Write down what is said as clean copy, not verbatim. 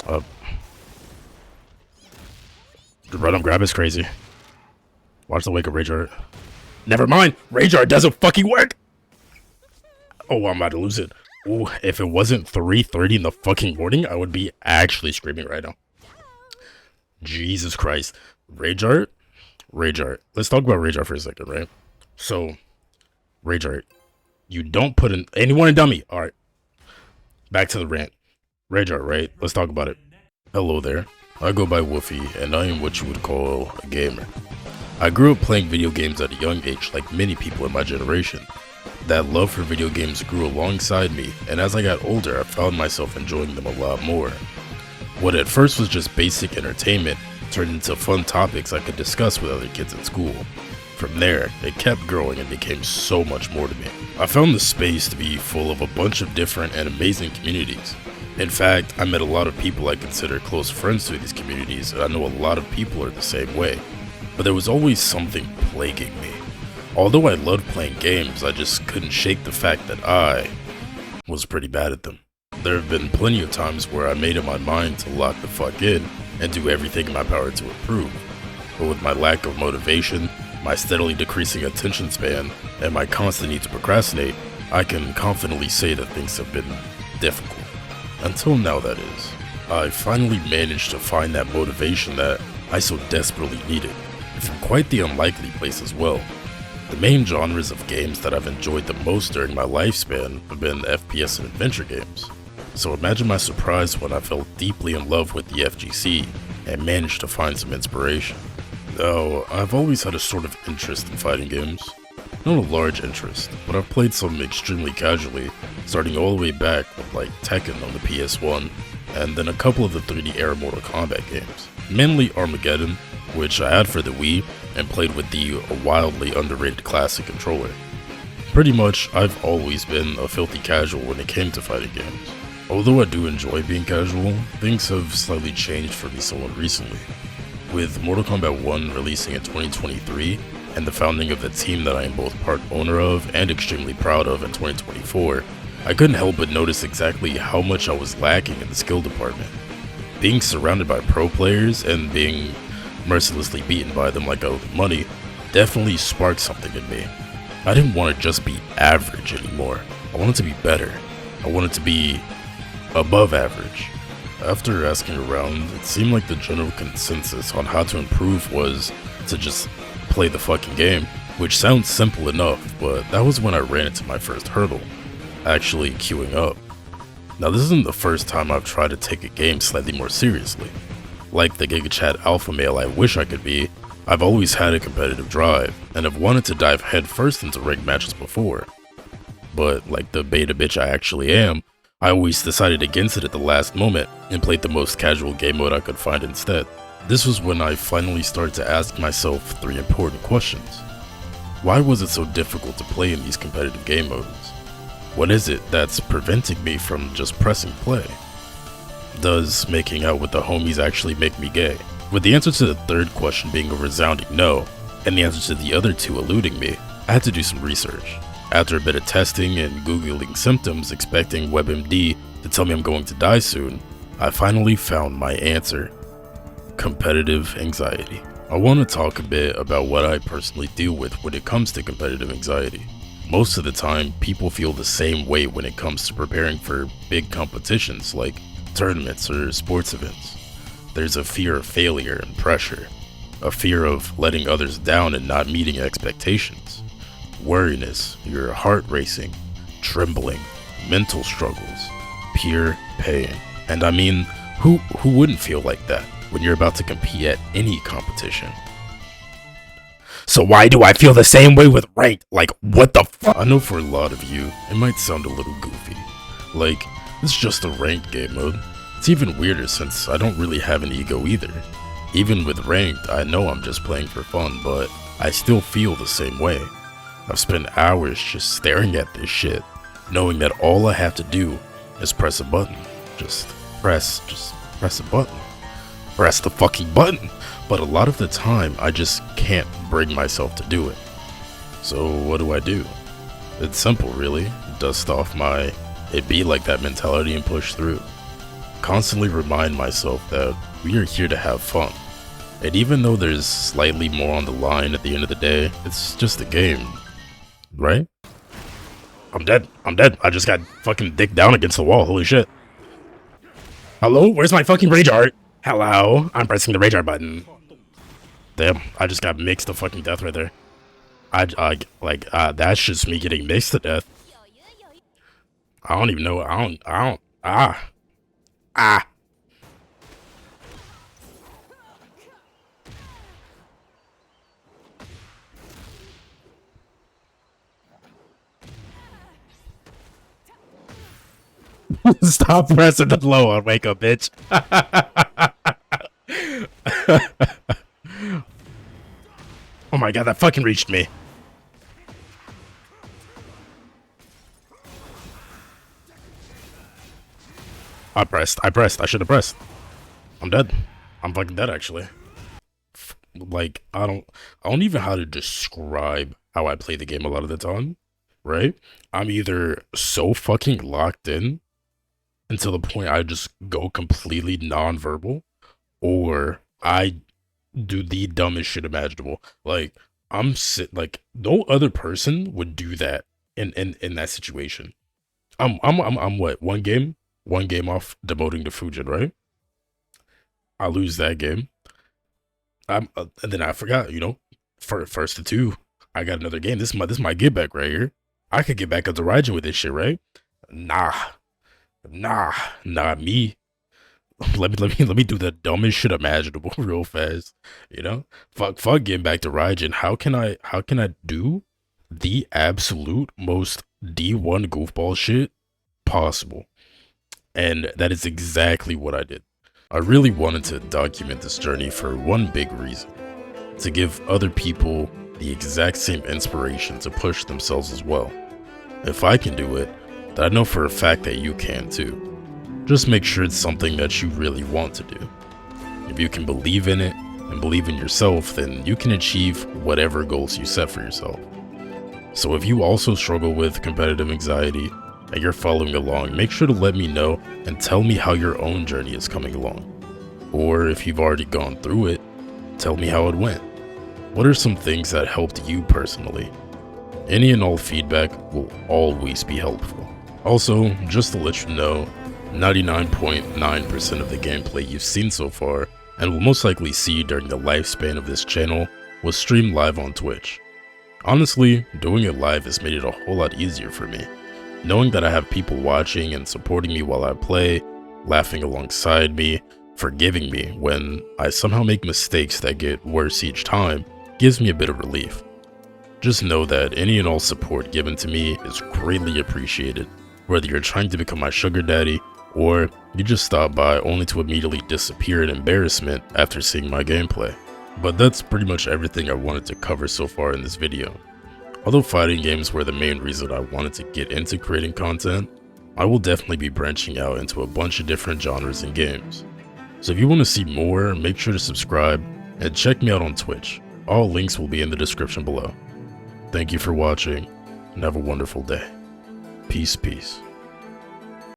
Uh, run up grab is crazy. Watch the wake of Rage Art. Never mind! Rage Art doesn't fucking work! Oh, I'm about to lose it. Ooh, if it wasn't 3:30 in the fucking morning, I would be actually screaming right now. Jesus Christ. Rage Art? Rage Art. Let's talk about Rage Art for a second, right? So, Rage Art. You don't put in anyone a dummy. Alright. Back to the rant. Rage Art, right? Let's talk about it. Hello there. I go by Wooffy, and I am what you would call a gamer. I grew up playing video games at a young age like many people in my generation. That love for video games grew alongside me, and as I got older, I found myself enjoying them a lot more. What at first was just basic entertainment turned into fun topics I could discuss with other kids at school. From there, it kept growing and became so much more to me. I found the space to be full of a bunch of different and amazing communities. In fact, I met a lot of people I consider close friends through these communities, and I know a lot of people are the same way. But there was always something plaguing me. Although I loved playing games, I just couldn't shake the fact that I was pretty bad at them. There have been plenty of times where I made up my mind to lock the fuck in and do everything in my power to improve. But with my lack of motivation, my steadily decreasing attention span, and my constant need to procrastinate, I can confidently say that things have been difficult. Until now, that is. I finally managed to find that motivation that I so desperately needed, and from quite the unlikely place as well. The main genres of games that I've enjoyed the most during my lifespan have been FPS and adventure games. So imagine my surprise when I fell deeply in love with the FGC and managed to find some inspiration. Now, I've always had a sort of interest in fighting games. Not a large interest, but I've played some extremely casually, starting all the way back with like Tekken on the PS1, and then a couple of the 3D era Mortal Kombat games. Mainly Armageddon, which I had for the Wii, and played with the wildly underrated classic controller. Pretty much, I've always been a filthy casual when it came to fighting games. Although I do enjoy being casual, things have slightly changed for me somewhat recently. With Mortal Kombat 1 releasing in 2023, and the founding of the team that I am both part owner of and extremely proud of in 2024, I couldn't help but notice exactly how much I was lacking in the skill department. Being surrounded by pro players and being mercilessly beaten by them like I owed them money definitely sparked something in me. I didn't want to just be average anymore. I wanted to be better. I wanted to be above average. After asking around, it seemed like the general consensus on how to improve was to just play the fucking game, which sounds simple enough, but that was when I ran into my first hurdle, actually queuing up. Now this isn't the first time I've tried to take a game slightly more seriously. Like the GigaChat alpha male I wish I could be, I've always had a competitive drive, and have wanted to dive headfirst into ranked matches before. But like the beta bitch I actually am, I always decided against it at the last moment, and played the most casual game mode I could find instead. This was when I finally started to ask myself 3 important questions. Why was it so difficult to play in these competitive game modes? What is it that's preventing me from just pressing play? Does making out with the homies actually make me gay? With the answer to the third question being a resounding no, and the answer to the other 2 eluding me, I had to do some research. After a bit of testing and googling symptoms expecting WebMD to tell me I'm going to die soon, I finally found my answer. Competitive anxiety. I want to talk a bit about what I personally deal with when it comes to competitive anxiety. Most of the time, people feel the same way when it comes to preparing for big competitions like tournaments or sports events. There's a fear of failure and pressure, a fear of letting others down and not meeting expectations, worriness, your heart racing, trembling, mental struggles, pure pain. And I mean, who wouldn't feel like that when you're about to compete at any competition? So why do I feel the same way with ranked? Like, what the fuck? I know for a lot of you, it might sound a little goofy. Like, it's just a ranked game mode. It's even weirder since I don't really have an ego either. Even with ranked, I know I'm just playing for fun, but I still feel the same way. I've spent hours just staring at this shit, knowing that all I have to do is press a button. Just press a button. Press the fucking button! But a lot of the time, I just can't bring myself to do it. So what do? It's simple really, dust off my "it be like that" mentality and push through. constantly remind myself that we are here to have fun. And even though there's slightly more on the line at the end of the day, it's just a game, right? I'm dead. I'm dead. I just got fucking dicked down against the wall. Holy shit. Hello? Where's my fucking rage art? Hello? I'm pressing the rage art button. Damn, I just got mixed to fucking death right there. That's just me getting mixed to death. I don't even know. Ah. Stop pressing the low on wake up, bitch. Oh my god, that fucking reached me. I pressed. I should have pressed. I'm dead. I'm fucking dead, actually. Like, I don't even know how to describe how I play the game a lot of the time, right? I'm either so fucking locked in until the point I just go completely non-verbal, or I do the dumbest shit imaginable. Like, like, no other person would do that in that situation. I'm what, one game off demoting to Fujin, right? I lose that game. And then I forgot, for first to two, I got another game. This is my get back right here. I could get back up to Raijin with this shit, right? Nah, not me. Let me do the dumbest shit imaginable real fast. Fuck getting back to Raijin. How can I do the absolute most D1 goofball shit possible? And that is exactly what I did. I really wanted to document this journey for one big reason: to give other people the exact same inspiration to push themselves as well. If I can do it, then I know for a fact that you can too. Just make sure it's something that you really want to do. If you can believe in it and believe in yourself, then you can achieve whatever goals you set for yourself. So if you also struggle with competitive anxiety and you're following along, make sure to let me know and tell me how your own journey is coming along. Or if you've already gone through it, tell me how it went. What are some things that helped you personally? Any and all feedback will always be helpful. Also, just to let you know, 99.9% of the gameplay you've seen so far, and will most likely see during the lifespan of this channel, was streamed live on Twitch. Honestly, doing it live has made it a whole lot easier for me. Knowing that I have people watching and supporting me while I play, laughing alongside me, forgiving me when I somehow make mistakes that get worse each time, gives me a bit of relief. Just know that any and all support given to me is greatly appreciated, whether you're trying to become my sugar daddy, or you just stop by only to immediately disappear in embarrassment after seeing my gameplay. But that's pretty much everything I wanted to cover so far in this video. Although fighting games were the main reason I wanted to get into creating content, I will definitely be branching out into a bunch of different genres and games. So if you want to see more, make sure to subscribe and check me out on Twitch. All links will be in the description below. Thank you for watching, and have a wonderful day. Peace.